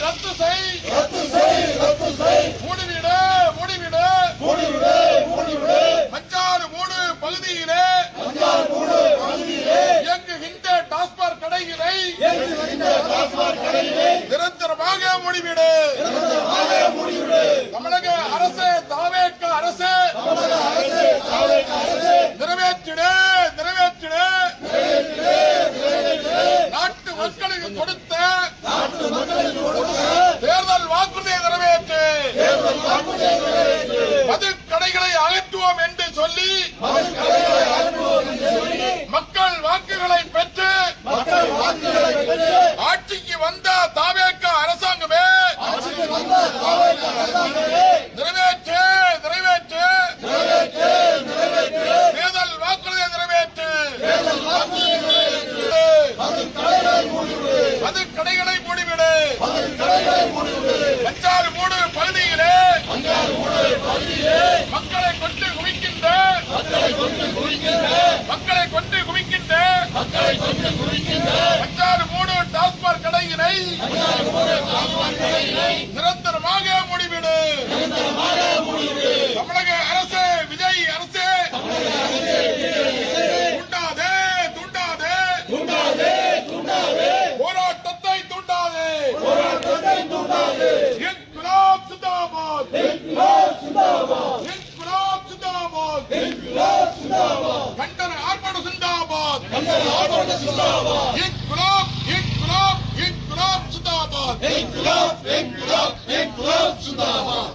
ரத்து செய் மூடிவிடு மஞ்சாறு மூடு பகுதியிலே இயங்குகின்ற டாஸ்மாக் கடைகளை நிரந்தரமாக மூடிவிடு. தமிழக அரசு தாவேக அரசு நிறைவேற்றிடு. நாட்டு மக்களுக்கு கொடுத்த தேர்தல் வாக்குறுதியை நிறைவேற்று. மது கடைகளை அகற்றுவோம் என்று சொல்லி மக்கள் வாக்குகளை பெற்று ஆட்சிக்கு வந்த தாவேக அரசாங்கமே நிறைவேற்று. தேர்தல் வாக்குறுதியை நிறைவேற்று. மது கடைகளை மூடிவிடு. மஞ்சாறு மூடு பகுதியிலே மக்களை கொண்டு குவிக்கின்ற மஞ்சாறு மூடு டாஸ்மாக் கடையினை நிரந்தரமாக மூடிவிடு. தமிழக அரசு விஜய் அரசு தூண்டாதே போராட்டத்தை தூண்டாதே. இன்குலாப் சிந்தாபாத். கண்டன ஆர்ப்பாட்டம் சிந்தாபாத். இன்குலாப் சிந்தாபாத்.